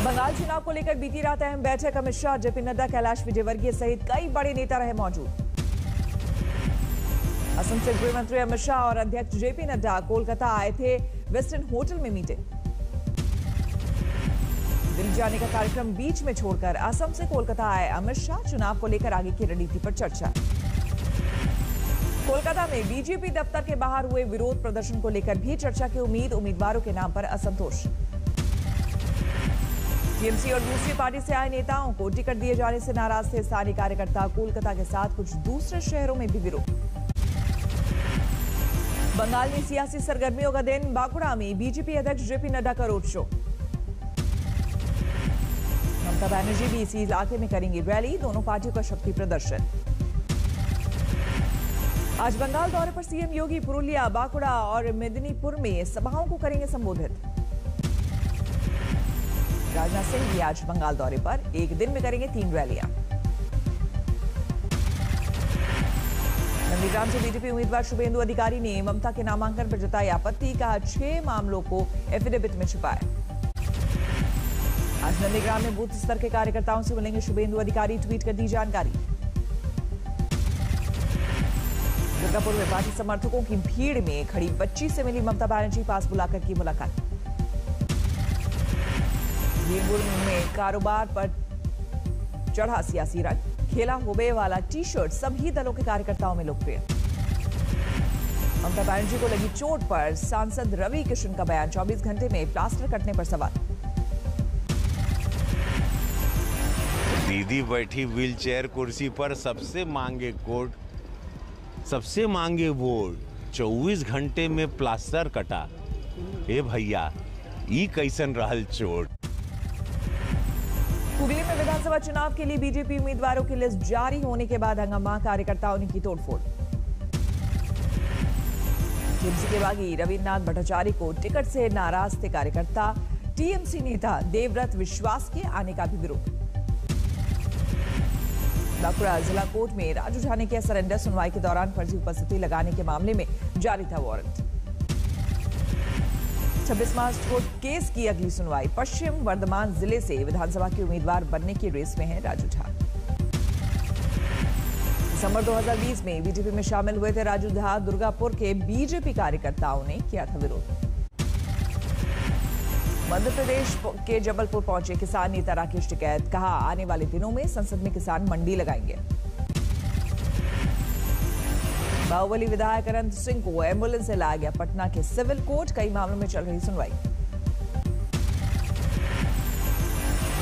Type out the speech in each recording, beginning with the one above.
बंगाल चुनाव को लेकर बीती रात अहम बैठक। अमित शाह, जेपी नड्डा, कैलाश विजयवर्गीय सहित कई बड़े नेता रहे मौजूद। असम से गृह मंत्री अमित शाह और अध्यक्ष जेपी नड्डा कोलकाता आए थे। वेस्टर्न होटल में मीटिंग। दिल्ली जाने का कार्यक्रम बीच में छोड़कर असम से कोलकाता आए अमित शाह। चुनाव को लेकर आगे की रणनीति पर चर्चा। कोलकाता में बीजेपी दफ्तर के बाहर हुए विरोध प्रदर्शन को लेकर भी चर्चा की उम्मीद। उम्मीदवारों के नाम पर असंतोष। टीएमसी और दूसरी पार्टी से आए नेताओं को टिकट दिए जाने से नाराज थे स्थानीय कार्यकर्ता। कोलकाता के साथ कुछ दूसरे शहरों में भी विरोध। बंगाल में सियासी सरगर्मियों का दिन। बांकुड़ा में बीजेपी अध्यक्ष जेपी नड्डा का रोड शो। ममता बनर्जी भी इसी इलाके में करेंगी रैली। दोनों पार्टियों का शक्ति प्रदर्शन। आज बंगाल दौरे पर सीएम योगी पुरुलिया, बांकुड़ा और मेदिनीपुर में सभाओं को करेंगे संबोधित। राजनाथ सिंह भी आज बंगाल दौरे पर, एक दिन में करेंगे 3 रैलियां। नंदीग्राम से बीजेपी उम्मीदवार शुभेंदु अधिकारी ने ममता के नामांकन पर जताई आपत्ति। कहा 6 मामलों को एफिडेविट में छुपाया। आज नंदीग्राम में बूथ स्तर के कार्यकर्ताओं से मिलेंगे शुभेंदु अधिकारी। ट्वीट कर दी जानकारी। दुर्गापुर में पार्टी समर्थकों की भीड़ में खड़ी बच्ची से मिली ममता बनर्जी। पास बुलाकर की मुलाकात। भीमपुर में कारोबार पर चढ़ा सियासी रंग। खेला होबे वाला टी शर्ट सभी दलों के कार्यकर्ताओं में लोकप्रिय। ममता बनर्जी को लगी चोट पर सांसद रवि किशन का बयान। 24 घंटे में प्लास्टर कटने पर सवाल। दीदी बैठी व्हीलचेयर कुर्सी पर, सबसे मांगे कोड, सबसे मांगे वोट। 24 घंटे में प्लास्टर कटा। ए भैया, ई कैसन रहल चोट। हुगली में विधानसभा चुनाव के लिए बीजेपी उम्मीदवारों की लिस्ट जारी होने के बाद हंगामा। कार्यकर्ताओं ने की तोड़फोड़। टीएमसी के बागी रविन्द्रनाथ भट्टाचार्य को टिकट से नाराज थे कार्यकर्ता। टीएमसी नेता देवव्रत विश्वास के आने का भी विरोध। बांकुड़ा जिला कोर्ट में राजू झा ने किया सरेंडर। सुनवाई के दौरान फर्जी उपस्थिति लगाने के मामले में जारी था वारंट। 26 मार्च को केस की अगली सुनवाई। पश्चिम वर्धमान जिले से विधानसभा के उम्मीदवार बनने की रेस में हैं राजू झा। दिसंबर 2020 में बीजेपी में शामिल हुए थे राजू झा। दुर्गापुर के बीजेपी कार्यकर्ताओं ने किया था विरोध। मध्य प्रदेश के जबलपुर पहुंचे किसान नेता राकेश टिकैत। कहा आने वाले दिनों में संसद में किसान मंडी लगाएंगे। बाहुबली विधायक अनंत सिंह को एम्बुलेंस से लाया गया पटना के सिविल कोर्ट। कई मामलों में चल रही सुनवाई।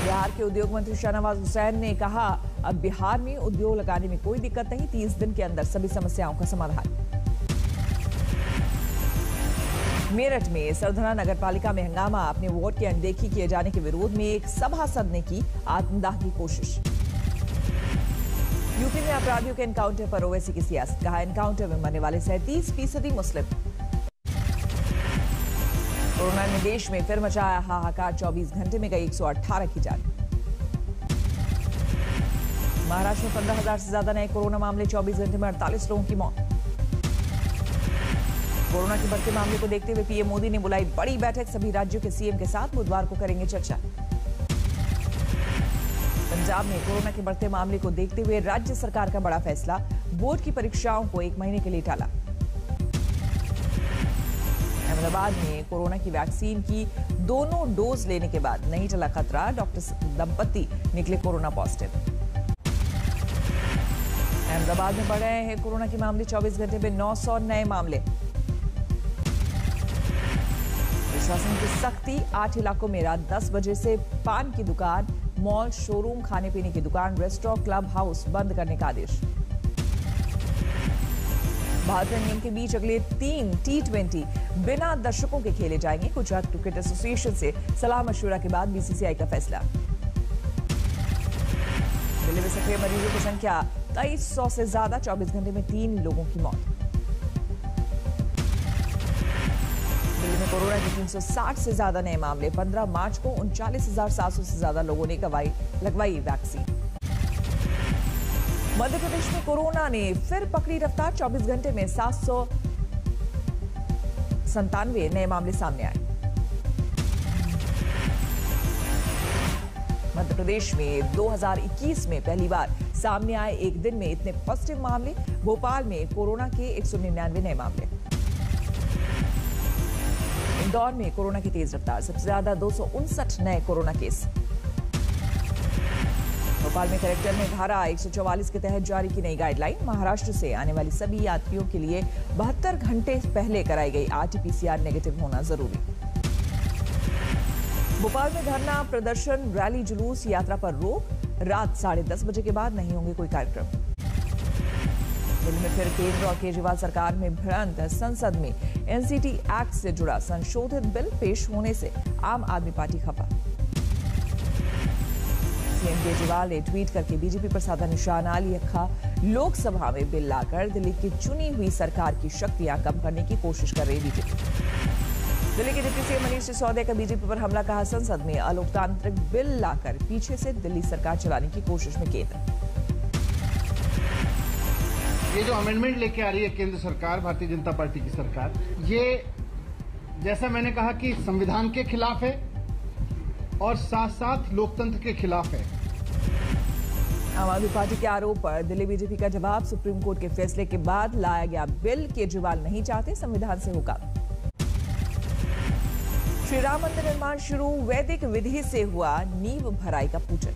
बिहार के उद्योग मंत्री शाहनवाज हुसैन ने कहा अब बिहार में उद्योग लगाने में कोई दिक्कत नहीं। 30 दिन के अंदर सभी समस्याओं का समाधान। मेरठ में सरधना नगर पालिका में हंगामा। अपने वोट की अनदेखी किए जाने के विरोध में एक सभासद ने की आत्मदाह की कोशिश। यूपी में अपराधियों के एनकाउंटर पर ओवैसी की सियासत। कहा एनकाउंटर में मरने वाले 37% मुस्लिम। कोरोना ने देश में फिर मचाया हाहाकार। 24 घंटे में गई 118 की जान। महाराष्ट्र में 15,000 से ज्यादा नए कोरोना मामले। 24 घंटे में 48 लोगों की मौत। कोरोना के बढ़ते मामले को देखते हुए पीएम मोदी ने बुलाई बड़ी बैठक। सभी राज्यों के सीएम के साथ बुधवार को करेंगे चर्चा। पंजाब में कोरोना के बढ़ते मामले को देखते हुए राज्य सरकार का बड़ा फैसला। बोर्ड की परीक्षाओं को 1 महीने के लिए टाला। अहमदाबाद में कोरोना की वैक्सीन की दोनों डोज लेने के बाद नहीं टला खतरा। डॉक्टर दंपति निकले कोरोना पॉजिटिव। अहमदाबाद में बढ़ रहे हैं कोरोना के मामले। 24 घंटे में 900 नए मामले। प्रशासन की सख्ती। 8 इलाकों में रात 10 बजे से पान की दुकान, मॉल, शोरूम, खाने पीने की दुकान, रेस्टोरेंट, क्लब हाउस बंद करने का आदेश। भारत और इंग्लैंड के बीच अगले 3 T20 बिना दर्शकों के खेले जाएंगे। गुजरात क्रिकेट एसोसिएशन से सलाह मशवरा के बाद बीसीसीआई का फैसला। दिल्ली में सक्रिय मरीजों की संख्या 2300 से ज्यादा। 24 घंटे में 3 लोगों की मौत। दिल्ली में कोरोना के 360 से ज्यादा नए मामले। 15 मार्च को 39,700 से ज्यादा लोगों ने लगवाई वैक्सीन। मध्य प्रदेश में कोरोना ने फिर पकड़ी रफ्तार। 24 घंटे में 797 नए मामले सामने आए। मध्य प्रदेश में 2021 में पहली बार सामने आए एक दिन में इतने पॉजिटिव मामले। भोपाल में कोरोना के 199 नए मामले। इंदौर में कोरोना की तेज रफ्तार, सबसे ज्यादा 259 नए कोरोना केस। भोपाल में कलेक्टर ने धारा 144 के तहत जारी की नई गाइडलाइन। महाराष्ट्र से आने वाली सभी यात्रियों के लिए 72 घंटे पहले कराई गई RT-PCR नेगेटिव होना जरूरी। भोपाल में धरना प्रदर्शन, रैली, जुलूस, यात्रा पर रोक। रात 10:30 बजे के बाद नहीं होंगे कोई कार्यक्रम। दिल्ली में फिर केंद्र और केजरीवाल सरकार में भिड़ंत। संसद में NCT एक्ट से जुड़ा संशोधित बिल पेश होने से आम आदमी पार्टी खफा। सीएम केजरीवाल ने ट्वीट करके बीजेपी पर साधा निशाना लिखा, लोकसभा में बिल लाकर दिल्ली की चुनी हुई सरकार की शक्तियां कम करने की कोशिश कर रही बीजेपी। दिल्ली के डिप्टी सीएम मनीष सिसोदिया का बीजेपी पर हमला, कहा संसद में अलोकतांत्रिक बिल लाकर पीछे से दिल्ली सरकार चलाने की कोशिश में केंद्र। ये जो अमेंडमेंट लेके आ रही है केंद्र सरकार, भारतीय जनता पार्टी की सरकार, ये जैसा मैंने कहा कि संविधान के खिलाफ है और साथ साथ लोकतंत्र के खिलाफ है। आम आदमी पार्टी के आरोप पर दिल्ली बीजेपी का जवाब, सुप्रीम कोर्ट के फैसले के बाद लाया गया बिल, केजरीवाल नहीं चाहते संविधान से होगा। श्री राम मंदिर निर्माण शुरू, वैदिक विधि से हुआ नींव भराई का पूजन।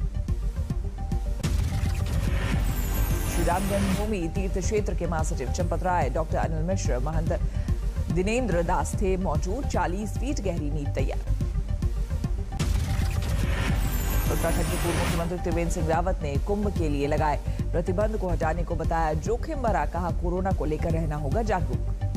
श्री राम जन्मभूमि तीर्थ क्षेत्र के महासचिव चंपत राय, डॉक्टर अनिल मिश्र, महंत दिनेंद्र दास थे मौजूद। 40 फीट गहरी नींव तैयार। उत्तराखंड के पूर्व मुख्यमंत्री त्रिवेंद्र सिंह रावत ने कुंभ के लिए लगाए प्रतिबंध को हटाने को बताया जोखिम भरा, कहा कोरोना को लेकर रहना होगा जागरूक।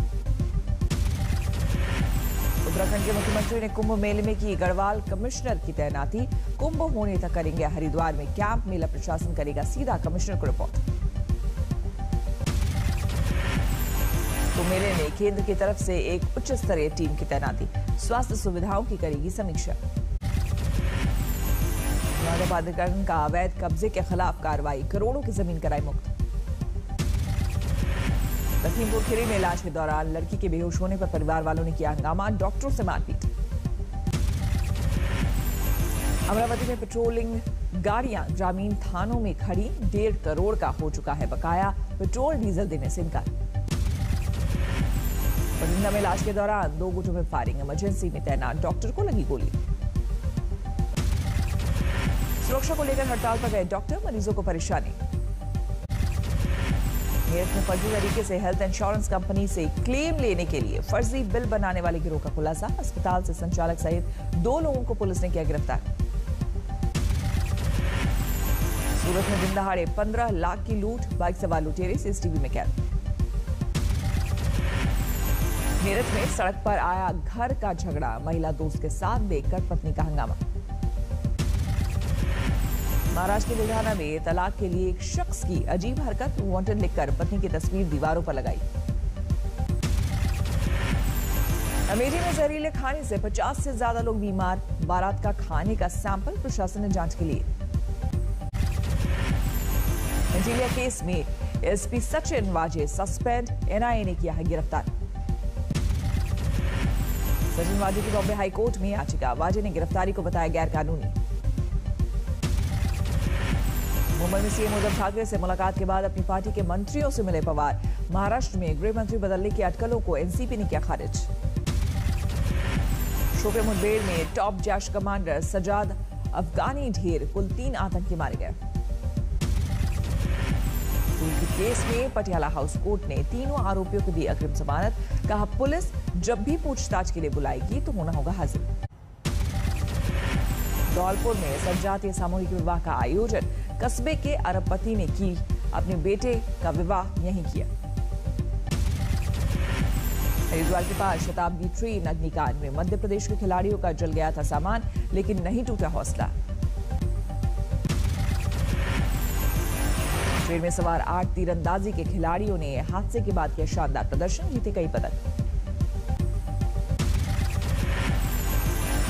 उत्तराखंड के मुख्यमंत्री ने कुंभ मेले में की गढ़वाल कमिश्नर की तैनाती। कुंभ होने तक करेंगे हरिद्वार में कैंप, मेला प्रशासन करेगा सीधा कमिश्नर को रिपोर्ट। कुंभ मेले में केंद्र की तरफ से एक उच्च स्तरीय टीम की तैनाती, स्वास्थ्य सुविधाओं की करेगी समीक्षा। प्राधिकरण का अवैध कब्जे के खिलाफ कार्रवाई, करोड़ों की जमीन कराई मुक्त। लखीमपुर खीरी में इलाज के दौरान लड़की के बेहोश होने पर परिवार वालों ने किया हंगामा, डॉक्टरों से मारपीट। अमरावती में पेट्रोलिंग गाड़ियां ग्रामीण थानों में खड़ी, 1.5 करोड़ का हो चुका है बकाया, पेट्रोल डीजल देने से इनकार। बठिंडा में इलाज के दौरान 2 गुटों में फायरिंग, इमरजेंसी में तैनात डॉक्टर को लगी गोली। सुरक्षा को लेकर हड़ताल पर गए डॉक्टर, मरीजों को परेशानी। मेरठ में फर्जी तरीके से हेल्थ इंश्योरेंस कंपनी से क्लेम लेने के लिए फर्जी बिल बनाने वाले गिरोह का खुलासा, अस्पताल से संचालक सहित 2 लोगों को पुलिस ने किया गिरफ्तार। सूरत में दिन दहाड़े 15 लाख की लूट, बाइक सवार लुटेरे सीसीटीवी में कैद। मेरठ में सड़क पर आया घर का झगड़ा, महिला दोस्त के साथ देखकर पत्नी का हंगामा। महाराष्ट्र के बुलढाना में तलाक के लिए एक शख्स की अजीब हरकत, वांटेड लिखकर पत्नी की तस्वीर दीवारों पर लगाई। अमेठी में जहरीले खाने से 50 से ज्यादा लोग बीमार, बारात का खाने का सैंपल प्रशासन ने जांच के लिए। इंटीरियर केस में एसपी सचिन वाजे सस्पेंड, NIA ने किया है गिरफ्तार। सचिन वाजे की बॉम्बे हाईकोर्ट में याचिका, वाजे ने गिरफ्तारी को बताया गैर कानूनी। मुंबई में सीएम उद्धव ठाकरे से मुलाकात के बाद अपनी पार्टी के मंत्रियों से मिले पवार, महाराष्ट्र में गृह मंत्री बदलने की अटकलों को एनसीपी ने किया खारिज। शोपियां मुठभेड़ में टॉप जैश कमांडर सजाद अफगानी ढेर, कुल 3 आतंकी मारे गए। केस में पटियाला हाउस कोर्ट ने तीनों आरोपियों को दी अग्रिम जमानत, कहा पुलिस जब भी पूछताछ के लिए बुलाएगी तो होना होगा हाजिर। धौलपुर में सजातीय सामूहिक विवाह का आयोजन, कस्बे के अरबपति ने की अपने बेटे का विवाह यहीं किया। हरिद्वार के पास शताब्दी ट्रेन अग्निकांड में मध्य प्रदेश के खिलाड़ियों का जल गया था सामान, लेकिन नहीं टूटा हौसला। ट्रेन में सवार 8 तीरंदाजी के खिलाड़ियों ने हादसे के बाद किया शानदार प्रदर्शन, जीते कई पदक।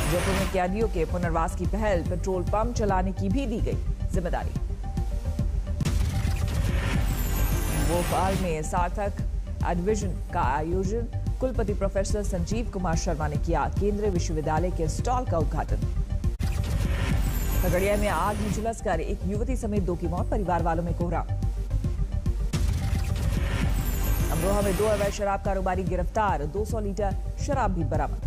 जयपुर में कैदियों के पुनर्वास की पहल, पेट्रोल पंप चलाने की भी दी गई जिम्मेदारी। भोपाल में सार्थक एडविजन का आयोजन, कुलपति प्रोफेसर संजीव कुमार शर्मा ने किया केंद्रीय विश्वविद्यालय के स्टॉल का उद्घाटन। खगड़िया में आग में झुलसकर एक युवती समेत 2 की मौत, परिवार वालों में कोहराम। अमरोहा में 2 अवैध शराब कारोबारी गिरफ्तार, 200 लीटर शराब भी बरामद।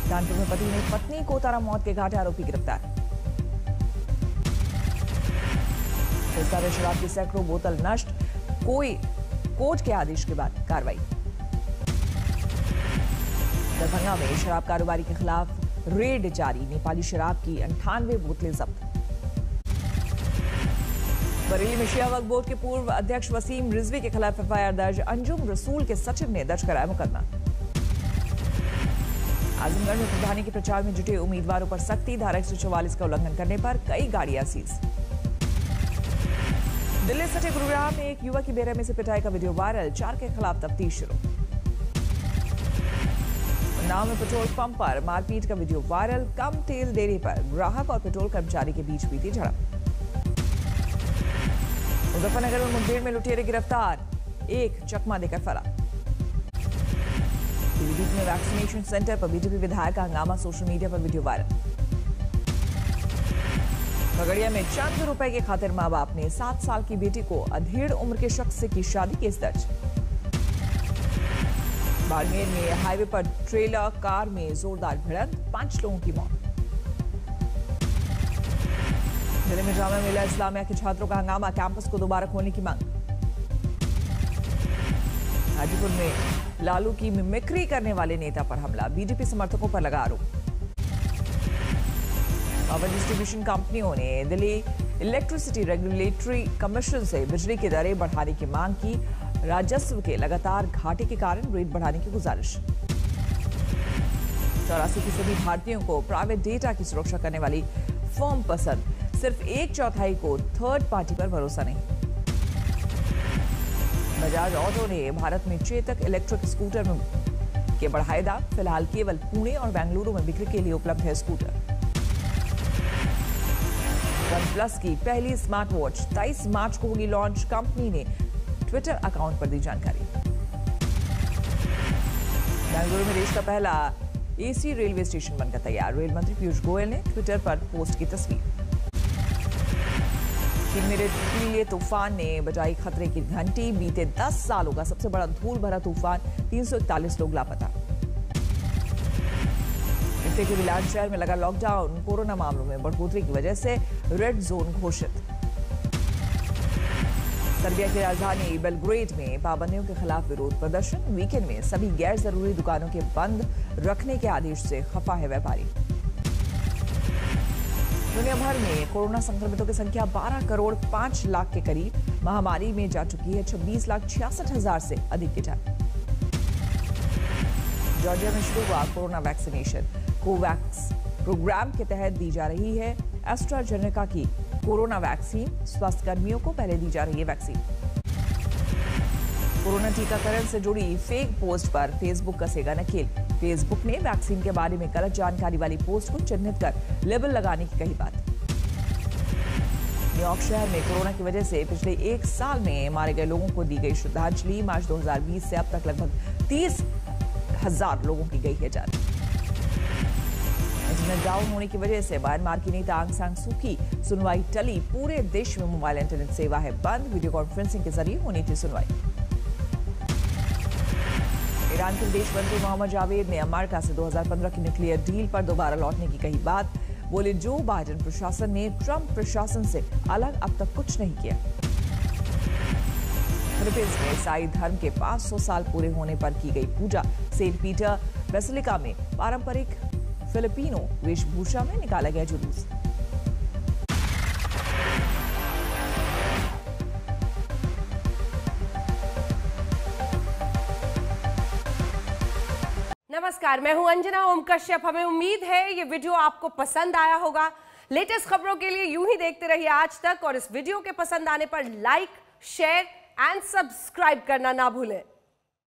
कानपुर में पति ने पत्नी को उतारा मौत के घाट, आरोपी गिरफ्तार। सिरसा में शराब की सैकड़ों बोतल नष्ट, कोर्ट के आदेश के बाद कार्रवाई। दरभंगा में शराब कारोबारी के खिलाफ रेड जारी, नेपाली शराब की 98 बोतलें जब्त। बरेली में शिया वक्फ बोर्ड के पूर्व अध्यक्ष वसीम रिजवी के खिलाफ एफआईआर दर्ज, अंजुम रसूल के सचिव ने दर्ज कराया मुकदमा। आजमगढ़ में प्रधानी के प्रचार में जुटे उम्मीदवारों पर सख्ती, धारा 144 का उल्लंघन करने पर कई गाड़ियां सीज। दिल्ली सटे गुरुग्राम में एक युवक की बेरहमी से पिटाई का वीडियो वायरल, 4 के खिलाफ तफ्तीश शुरू। उन्नाव में पेट्रोल पंप पर मारपीट का वीडियो वायरल, कम तेल देने पर ग्राहक और पेट्रोल कर्मचारी के बीच हुई थी झड़प। मुजफ्फरनगर में मुठभेड़ में लुटेरे गिरफ्तार, 1 चकमा देकर फरार। पीलीभीत में वैक्सीनेशन सेंटर पर बीजेपी विधायक का हंगामा, सोशल मीडिया पर वीडियो वायरल। खगड़िया में चंद रुपए के खातिर मां बाप ने 7 साल की बेटी को अधेड़ उम्र के शख्स से की शादी, केस दर्ज। बाड़मेर में हाईवे पर ट्रेलर कार में जोरदार भिड़ंत, 5 लोगों की मौत। जिले में जामिया मिलिया इस्लामिया के छात्रों का हंगामा, कैंपस को दोबारा खोलने की मांग। हाजीपुर में लालू की मिमिक्री करने वाले नेता पर हमला, बीजेपी समर्थकों पर लगा आरोप। पावर डिस्ट्रीब्यूशन कंपनियों ने दिल्ली इलेक्ट्रिसिटी रेगुलेटरी कमीशन से बिजली की दरें बढ़ाने की मांग की, राजस्व के लगातार घाटे के कारण रेट बढ़ाने की गुजारिश। 84% भारतीयों को प्राइवेट डेटा की सुरक्षा करने वाली फर्म पसंद, सिर्फ 1/4 को थर्ड पार्टी पर भरोसा नहीं। बजाज ऑटो ने भारत में चेतक इलेक्ट्रिक स्कूटर के बढ़ाए दाम, फिलहाल केवल पुणे और बेंगलुरु में बिक्री के लिए उपलब्ध है स्कूटर। OnePlus की पहली स्मार्ट वॉच 23 मार्च को होगी लॉन्च, कंपनी ने ट्विटर अकाउंट पर दी जानकारी। बेंगलुरु में देश का पहला एसी रेलवे स्टेशन बनकर तैयार, रेल मंत्री पीयूष गोयल ने ट्विटर पर पोस्ट की तस्वीर। चीन में रेतीले तूफान ने बजाई खतरे की घंटी, बीते 10 सालों का सबसे बड़ा धूल भरा तूफान, 341 लोग लापता। इटली के मिलान शहर में लगा लॉकडाउन, कोरोना मामलों में बढ़ोतरी की वजह से रेड जोन घोषित। सर्बिया की राजधानी बेलग्रेड में पाबंदियों के खिलाफ विरोध प्रदर्शन, वीकेंड में सभी गैर जरूरी दुकानों के बंद रखने के आदेश से खफा है व्यापारी। दुनिया भर में कोरोना संक्रमितों की संख्या 12 करोड़ 5 लाख के करीब, महामारी में जा चुकी है 26,66,000 से अधिक की जान। जॉर्जिया में शुरू हुआ कोरोना वैक्सीनेशन, कोवैक्स प्रोग्राम के तहत दी जा रही है एस्ट्राजेनेका की कोरोना वैक्सीन, स्वास्थ्यकर्मियों को पहले दी जा रही है वैक्सीन। कोरोना टीकाकरण से जुड़ी फेक पोस्ट पर फेसबुक कसेगा नकेल, फेसबुक ने वैक्सीन के बारे में गलत जानकारी वाली पोस्ट को चिन्हित कर लेबल लगाने की कही बात। न्यूयॉर्क शहर में कोरोना की वजह से पिछले 1 साल में मारे गए लोगों को दी गई श्रद्धांजलि, मार्च 2020 से अब तक लगभग 30,000 लोगों की गई है जान। इंटरनेट डाउन होने की वजह से म्यांमार की नेता आंग सान सू की सुनवाई टली, पूरे देश में मोबाइल इंटरनेट सेवा है बंद, वीडियो कॉन्फ्रेंसिंग के जरिए होनी थी सुनवाई। ईरान के विदेश मंत्री मोहम्मद जावेद ने अमेरिका से 2015 की न्यूक्लियर डील पर दोबारा लौटने की कही बात, बोले जो बाइडेन प्रशासन ने ट्रंप प्रशासन से अलग अब तक कुछ नहीं किया। फिलीपींस में ईसाई धर्म के 500 साल पूरे होने पर की गई पूजा, सेंट पीटर बेसिलिका में पारंपरिक फिलिपिनो वेशभूषा में निकाला गया जुलूस। नमस्कार, मैं हूं अंजना ओम कश्यप। हमें उम्मीद है ये वीडियो आपको पसंद आया होगा। लेटेस्ट खबरों के लिए यूं ही देखते रहिए आज तक, और इस वीडियो के पसंद आने पर लाइक, शेयर एंड सब्सक्राइब करना ना भूलें।